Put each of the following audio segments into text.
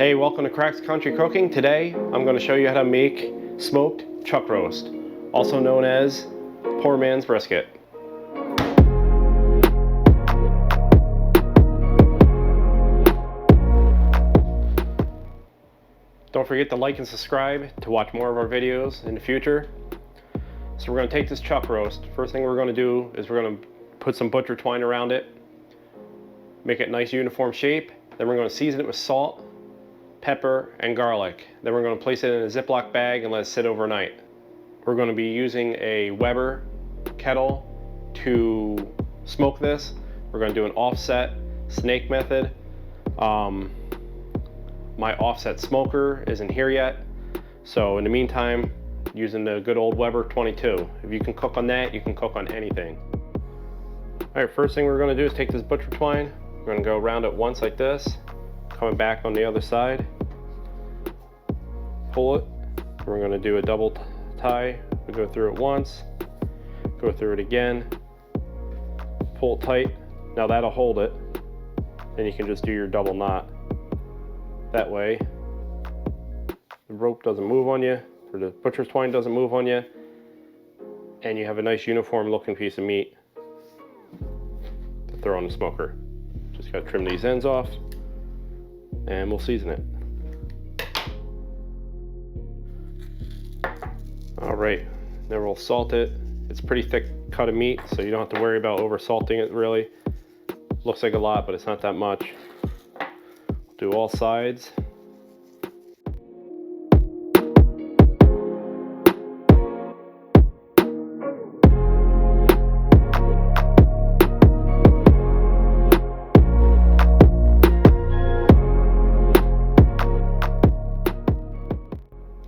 Hey, welcome to Cracks Country Cooking. Today, I'm going to show you how to make smoked chuck roast, also known as poor man's brisket. Don't forget to like and subscribe to watch more of our videos in the future. So we're going to take this chuck roast. First thing we're going to do is we're going to put some butcher twine around it, make it nice uniform shape. Then we're going to season it with salt, pepper, and garlic. Then we're going to place it in a Ziploc bag and let it sit overnight. We're going to be using a Weber kettle to smoke this. We're going to do an offset snake method. My offset smoker isn't here yet, so in the meantime, using the good old Weber 22. If you can cook on that, you can cook on anything. All right, first thing we're going to do is take this butcher twine. We're going to go around it once like this, coming back on the other side, pull it. We're going to do a double tie. We go through it once, go through it again, pull it tight. Now that'll hold it. Then you can just do your double knot. That way the rope doesn't move on you, or the butcher's twine doesn't move on you, and you have a nice uniform looking piece of meat to throw on the smoker. Just gotta trim these ends off and we'll season it. All right, then we'll salt it. It's a pretty thick cut of meat, so you don't have to worry about over salting it really. Looks like a lot, but it's not that much. Do all sides.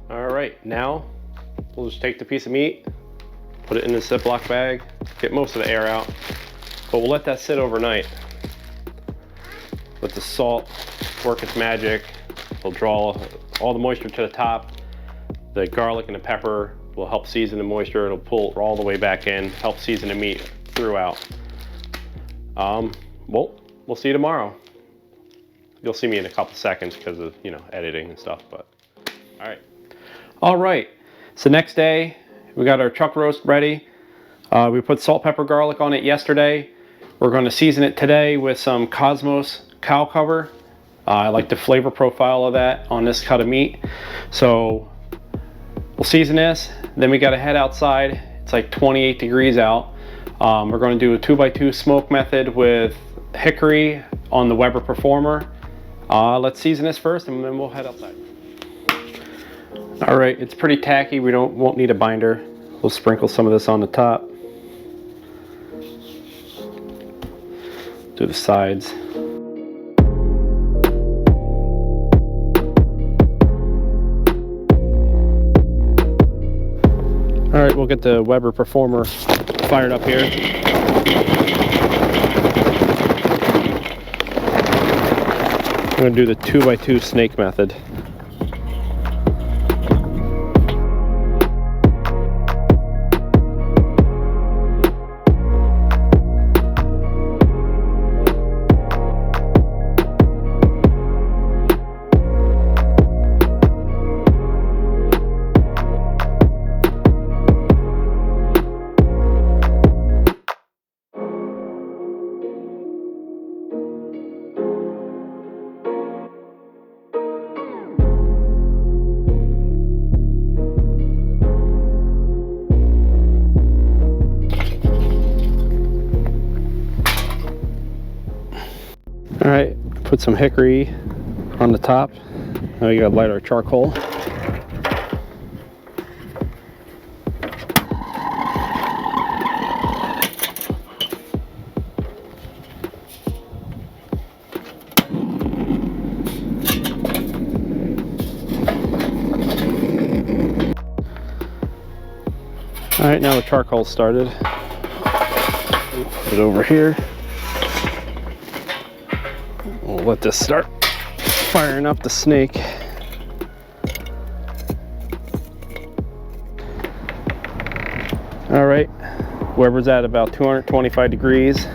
All right, now we'll just take the piece of meat, put it in the Ziploc bag, get most of the air out, but we'll let that sit overnight. Let the salt work its magic. It'll draw all the moisture to the top. The garlic and the pepper will help season the moisture. It'll pull it all the way back in, help season the meat throughout. Well, we'll see you tomorrow. You'll see me in a couple seconds because of, editing and stuff, but all right. So next day, we got our chuck roast ready. We put salt, pepper, garlic on it yesterday. We're going to season it today with some Cosmos cow cover. I like the flavor profile of that on this cut of meat. So we'll season this, then we got to head outside. It's like 28 degrees out. We're going to do a 2x2 smoke method with hickory on the Weber Performer. Let's season this first and then we'll head outside. All right, it's pretty tacky. We won't need a binder. We'll sprinkle some of this on the top. Do the sides. All right, we'll get the Weber Performer fired up here. I'm going to do the 2x2 snake method. All right, put some hickory on the top. Now you gotta light our charcoal. All right, now the charcoal started. Put it over here. We'll let this start firing up the snake. All right, Weber's at about 225 degrees.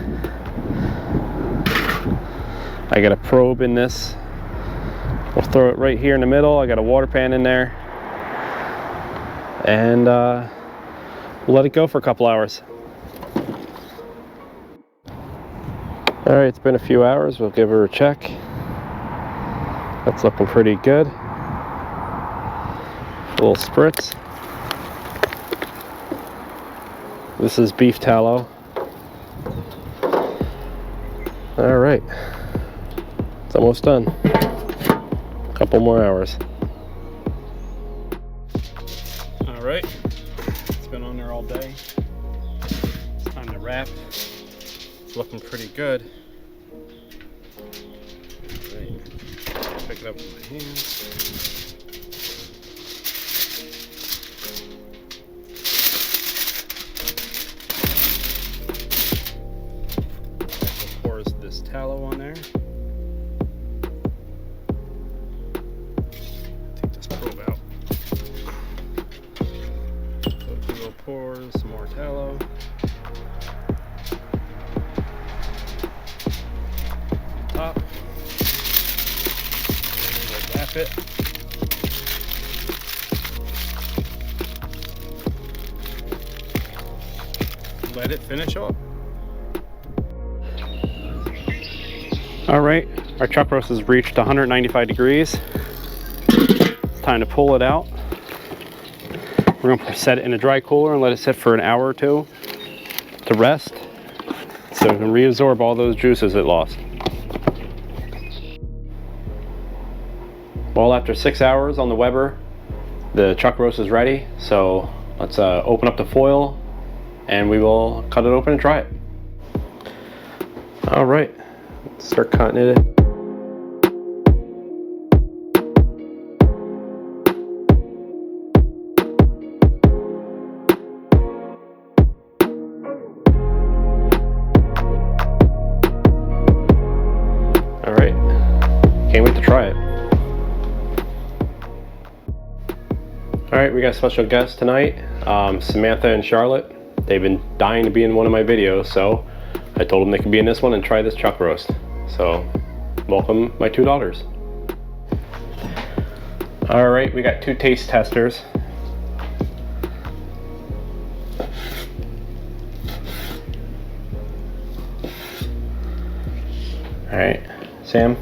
I got a probe in this We'll throw it right here in the middle. I got a water pan in there. And we'll let it go for a couple hours. All right, it's been a few hours. We'll give her a check. That's looking pretty good. A little spritz. This is beef tallow. All right, it's almost done. A couple more hours. All right, it's been on there all day. It's time to wrap. It's looking pretty good. All right, pick it up with my hands. Pours this tallow on there. Take this probe out. So pour some more tallow. Top. And we'll wrap it. Let it finish up. All right, our chuck roast has reached 195 degrees. It's time to pull it out. We're gonna set it in a dry cooler and let it sit for an hour or two to rest so it can reabsorb all those juices it lost. Well, after 6 hours on the Weber, the chuck roast is ready. So let's open up the foil and we will cut it open and try it. All right, let's start cutting it in. All right, can't wait to try it. All right, we got a special guest tonight, Samantha and Charlotte. They've been dying to be in one of my videos, so I told them they could be in this one and try this chuck roast. So, welcome my two daughters. All right, we got two taste testers. All right, Sam,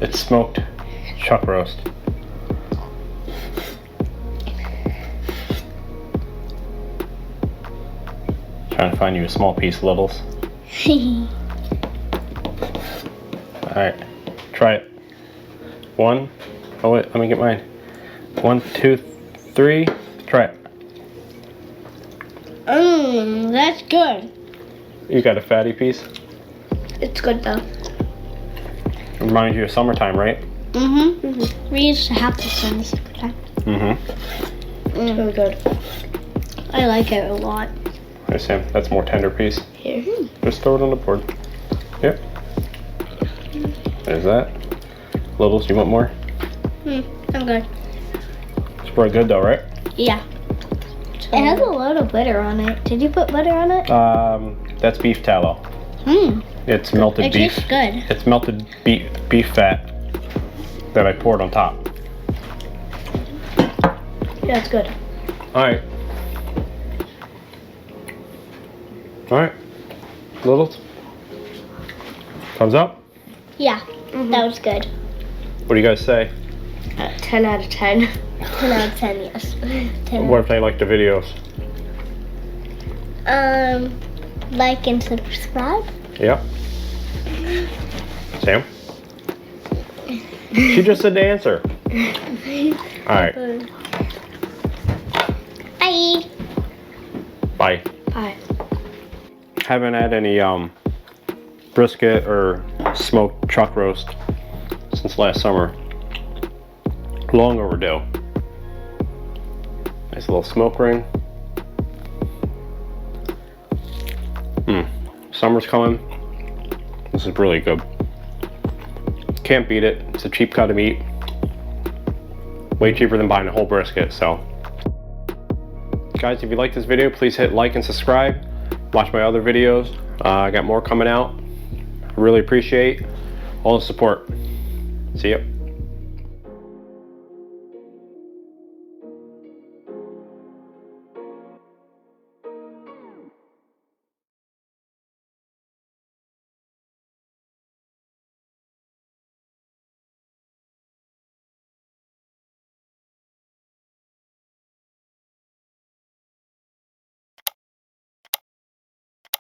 it's smoked chuck roast. Trying to find you a small piece, Littles. Alright, try it. One. Oh wait, let me get mine. 1, 2, 3. Try it. That's good. You got a fatty piece? It's good though. Reminds you of summertime, right? Mm-hmm. We used to have this in the summertime. It's really good. I like it a lot. Hey Sam, that's more tender piece. Here. Just throw it on the board. Yep. There's that. Littles, you want more? I'm good. It's pretty good though, right? Yeah. It has a lot of butter on it. Did you put butter on it? That's beef tallow. It's melted beef. It tastes good. It's melted beef fat that I poured on top. Yeah, it's good. All right. All right. Littles. Thumbs up. Yeah, that was good. What do you guys say? 10 out of 10. 10 out of 10, yes. 10 What if they like the videos? Like and subscribe. Yep. Sam? She just said the answer. All right. Bye. Bye. Bye. Haven't had any brisket or smoked chuck roast since last summer. Long overdue. Nice little smoke ring. Summer's coming. This is really good. Can't beat it. It's a cheap cut of meat. Way cheaper than buying a whole brisket, so. Guys, if you like this video, please hit like and subscribe. Watch my other videos. I got more coming out. I really appreciate all the support. See ya.